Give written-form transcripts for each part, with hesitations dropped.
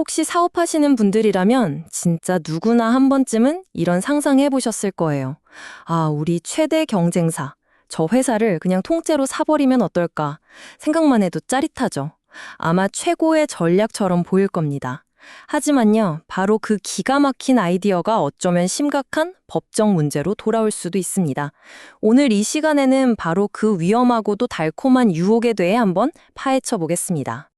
혹시 사업하시는 분들이라면 진짜 누구나 한 번쯤은 이런 상상해 보셨을 거예요. 아, 우리 최대 경쟁사. 저 회사를 그냥 통째로 사버리면 어떨까? 생각만 해도 짜릿하죠. 아마 최고의 전략처럼 보일 겁니다. 하지만요, 바로 그 기가 막힌 아이디어가 어쩌면 심각한 법적 문제로 돌아올 수도 있습니다. 오늘 이 시간에는 바로 그 위험하고도 달콤한 유혹에 대해 한번 파헤쳐 보겠습니다.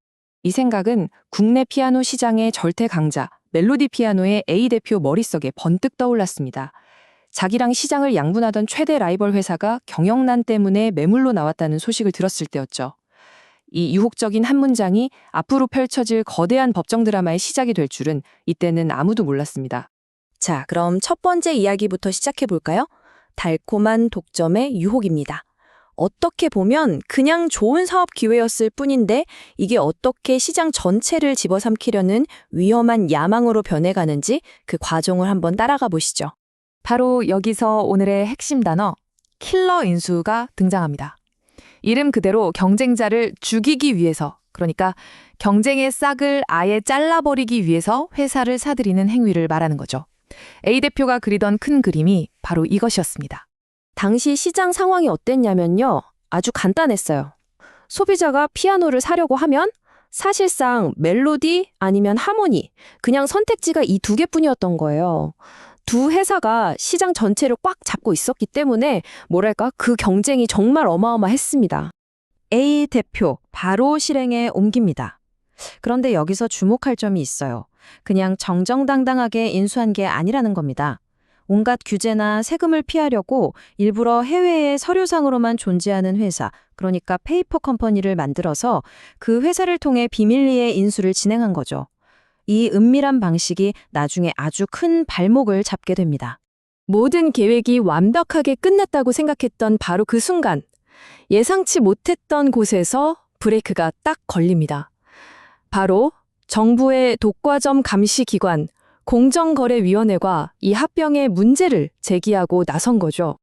이 생각은 국내 피아노 시장의 절대 강자, 멜로디 피아노의 A 대표 머릿속에 번뜩 떠올랐습니다. 자기랑 시장을 양분하던 최대 라이벌 회사가 경영난 때문에 매물로 나왔다는 소식을 들었을 때였죠. 이 유혹적인 한 문장이 앞으로 펼쳐질 거대한 법정 드라마의 시작이 될 줄은 이때는 아무도 몰랐습니다. 자, 그럼 첫 번째 이야기부터 시작해 볼까요? 달콤한 독점의 유혹입니다. 어떻게 보면 그냥 좋은 사업 기회였을 뿐인데 이게 어떻게 시장 전체를 집어삼키려는 위험한 야망으로 변해가는지 그 과정을 한번 따라가 보시죠. 바로 여기서 오늘의 핵심 단어, 킬러 인수가 등장합니다. 이름 그대로 경쟁자를 죽이기 위해서, 그러니까 경쟁의 싹을 아예 잘라버리기 위해서 회사를 사들이는 행위를 말하는 거죠. A 대표가 그리던 큰 그림이 바로 이것이었습니다. 당시 시장 상황이 어땠냐면요. 아주 간단했어요. 소비자가 피아노를 사려고 하면 사실상 멜로디 아니면 하모니, 그냥 선택지가 이 두 개뿐이었던 거예요. 두 회사가 시장 전체를 꽉 잡고 있었기 때문에 뭐랄까 그 경쟁이 정말 어마어마했습니다. A 대표 바로 실행에 옮깁니다. 그런데 여기서 주목할 점이 있어요. 그냥 정정당당하게 인수한 게 아니라는 겁니다. 온갖 규제나 세금을 피하려고 일부러 해외의 서류상으로만 존재하는 회사, 그러니까 페이퍼 컴퍼니를 만들어서 그 회사를 통해 비밀리에 인수를 진행한 거죠. 이 은밀한 방식이 나중에 아주 큰 발목을 잡게 됩니다. 모든 계획이 완벽하게 끝났다고 생각했던 바로 그 순간, 예상치 못했던 곳에서 브레이크가 딱 걸립니다. 바로 정부의 독과점 감시기관, 공정거래위원회가 이 합병의 문제를 제기하고 나선 거죠.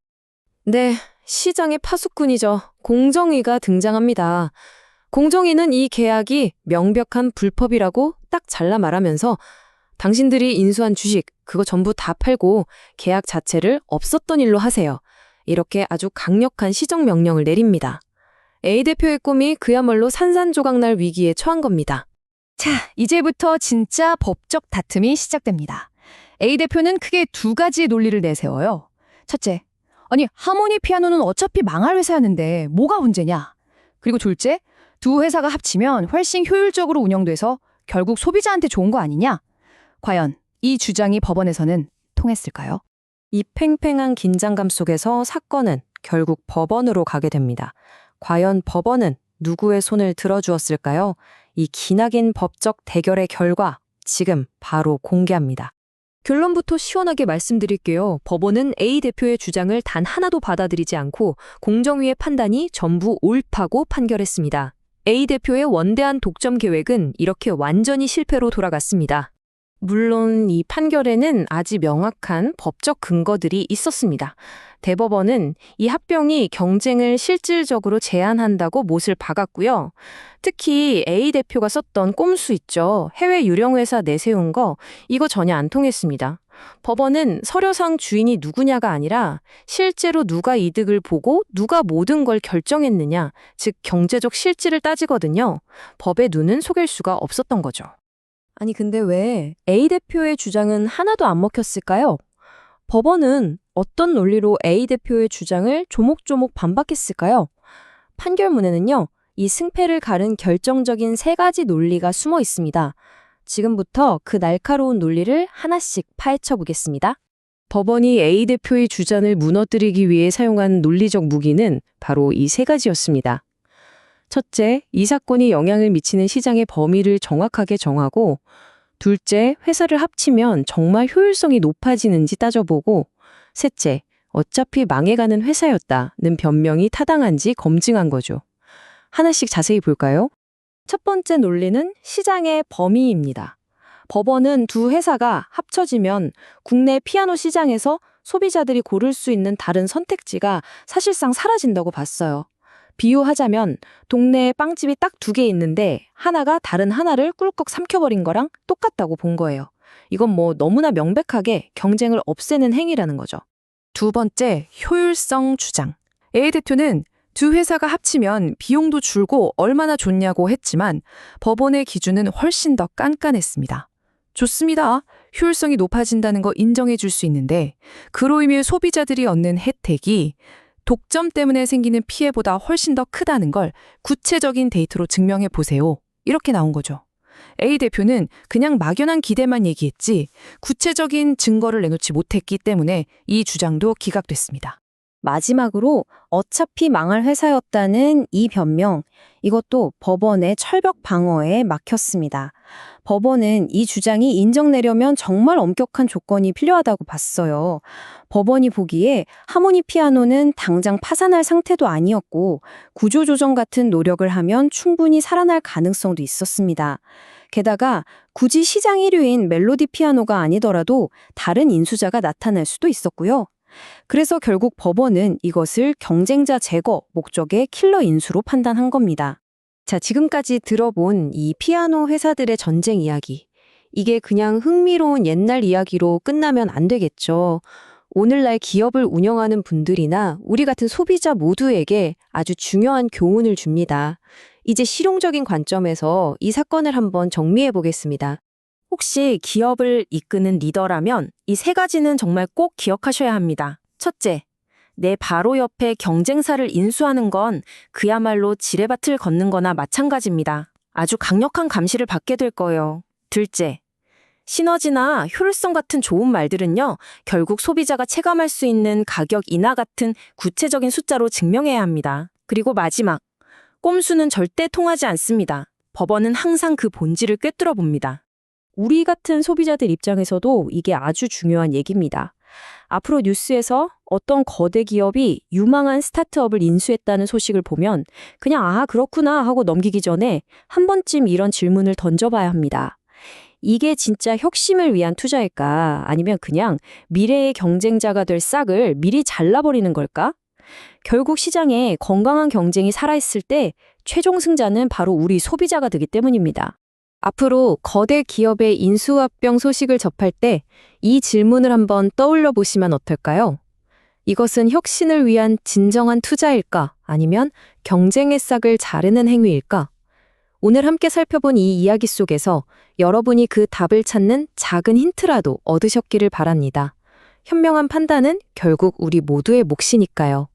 네, 시장의 파수꾼이죠. 공정위가 등장합니다. 공정위는 이 계약이 명백한 불법이라고 딱 잘라 말하면서 당신들이 인수한 주식, 그거 전부 다 팔고 계약 자체를 없었던 일로 하세요. 이렇게 아주 강력한 시정명령을 내립니다. A 대표의 꿈이 그야말로 산산조각날 위기에 처한 겁니다. 자, 이제부터 진짜 법적 다툼이 시작됩니다. A 대표는 크게 두 가지 논리를 내세워요. 첫째, 아니 하모니 피아노는 어차피 망할 회사였는데 뭐가 문제냐? 그리고 둘째, 두 회사가 합치면 훨씬 효율적으로 운영돼서 결국 소비자한테 좋은 거 아니냐? 과연 이 주장이 법원에서는 통했을까요? 이 팽팽한 긴장감 속에서 사건은 결국 법원으로 가게 됩니다. 과연 법원은 누구의 손을 들어주었을까요? 이 기나긴 법적 대결의 결과 지금 바로 공개합니다. 결론부터 시원하게 말씀드릴게요. 법원은 A 대표의 주장을 단 하나도 받아들이지 않고 공정위의 판단이 전부 옳다고 판결했습니다. A 대표의 원대한 독점 계획은 이렇게 완전히 실패로 돌아갔습니다. 물론 이 판결에는 아주 명확한 법적 근거들이 있었습니다. 대법원은 이 합병이 경쟁을 실질적으로 제한한다고 못을 박았고요. 특히 A 대표가 썼던 꼼수 있죠. 해외 유령회사 내세운 거, 이거 전혀 안 통했습니다. 법원은 서류상 주인이 누구냐가 아니라 실제로 누가 이득을 보고 누가 모든 걸 결정했느냐, 즉 경제적 실질을 따지거든요. 법의 눈은 속일 수가 없었던 거죠. 아니 근데 왜 A 대표의 주장은 하나도 안 먹혔을까요? 법원은 어떤 논리로 A 대표의 주장을 조목조목 반박했을까요? 판결문에는요, 이 승패를 가른 결정적인 세 가지 논리가 숨어 있습니다. 지금부터 그 날카로운 논리를 하나씩 파헤쳐 보겠습니다. 법원이 A 대표의 주장을 무너뜨리기 위해 사용한 논리적 무기는 바로 이 세 가지였습니다. 첫째, 이 사건이 영향을 미치는 시장의 범위를 정확하게 정하고, 둘째, 회사를 합치면 정말 효율성이 높아지는지 따져보고, 셋째, 어차피 망해가는 회사였다는 변명이 타당한지 검증한 거죠. 하나씩 자세히 볼까요? 첫 번째 논리는 시장의 범위입니다. 법원은 두 회사가 합쳐지면 국내 피아노 시장에서 소비자들이 고를 수 있는 다른 선택지가 사실상 사라진다고 봤어요. 비유하자면 동네에 빵집이 딱 2개 있는데 하나가 다른 하나를 꿀꺽 삼켜버린 거랑 똑같다고 본 거예요. 이건 뭐 너무나 명백하게 경쟁을 없애는 행위라는 거죠. 두 번째, 효율성 주장. A 대표는 두 회사가 합치면 비용도 줄고 얼마나 좋냐고 했지만 법원의 기준은 훨씬 더 깐깐했습니다. 좋습니다. 효율성이 높아진다는 거 인정해 줄 수 있는데 그로 인해 소비자들이 얻는 혜택이 독점 때문에 생기는 피해보다 훨씬 더 크다는 걸 구체적인 데이터로 증명해 보세요. 이렇게 나온 거죠. A 대표는 그냥 막연한 기대만 얘기했지 구체적인 증거를 내놓지 못했기 때문에 이 주장도 기각됐습니다. 마지막으로 어차피 망할 회사였다는 이 변명, 이것도 법원의 철벽 방어에 막혔습니다. 법원은 이 주장이 인정되려면 정말 엄격한 조건이 필요하다고 봤어요. 법원이 보기에 하모니 피아노는 당장 파산할 상태도 아니었고 구조조정 같은 노력을 하면 충분히 살아날 가능성도 있었습니다. 게다가 굳이 시장 1위인 멜로디 피아노가 아니더라도 다른 인수자가 나타날 수도 있었고요. 그래서 결국 법원은 이것을 경쟁자 제거 목적의 킬러 인수로 판단한 겁니다. 자, 지금까지 들어본 이 피아노 회사들의 전쟁 이야기. 이게 그냥 흥미로운 옛날 이야기로 끝나면 안 되겠죠. 오늘날 기업을 운영하는 분들이나 우리 같은 소비자 모두에게 아주 중요한 교훈을 줍니다. 이제 실용적인 관점에서 이 사건을 한번 정리해 보겠습니다. 혹시 기업을 이끄는 리더라면 이 3가지는 정말 꼭 기억하셔야 합니다. 첫째, 내 바로 옆에 경쟁사를 인수하는 건 그야말로 지뢰밭을 걷는 거나 마찬가지입니다. 아주 강력한 감시를 받게 될 거예요. 둘째, 시너지나 효율성 같은 좋은 말들은요, 결국 소비자가 체감할 수 있는 가격 인하 같은 구체적인 숫자로 증명해야 합니다. 그리고 마지막, 꼼수는 절대 통하지 않습니다. 법원은 항상 그 본질을 꿰뚫어 봅니다. 우리 같은 소비자들 입장에서도 이게 아주 중요한 얘기입니다. 앞으로 뉴스에서 어떤 거대 기업이 유망한 스타트업을 인수했다는 소식을 보면 그냥 아, 그렇구나 하고 넘기기 전에 한 번쯤 이런 질문을 던져봐야 합니다. 이게 진짜 혁신을 위한 투자일까? 아니면 그냥 미래의 경쟁자가 될 싹을 미리 잘라버리는 걸까? 결국 시장에 건강한 경쟁이 살아있을 때 최종 승자는 바로 우리 소비자가 되기 때문입니다. 앞으로 거대 기업의 인수합병 소식을 접할 때 이 질문을 한번 떠올려 보시면 어떨까요? 이것은 혁신을 위한 진정한 투자일까? 아니면 경쟁의 싹을 자르는 행위일까? 오늘 함께 살펴본 이 이야기 속에서 여러분이 그 답을 찾는 작은 힌트라도 얻으셨기를 바랍니다. 현명한 판단은 결국 우리 모두의 몫이니까요.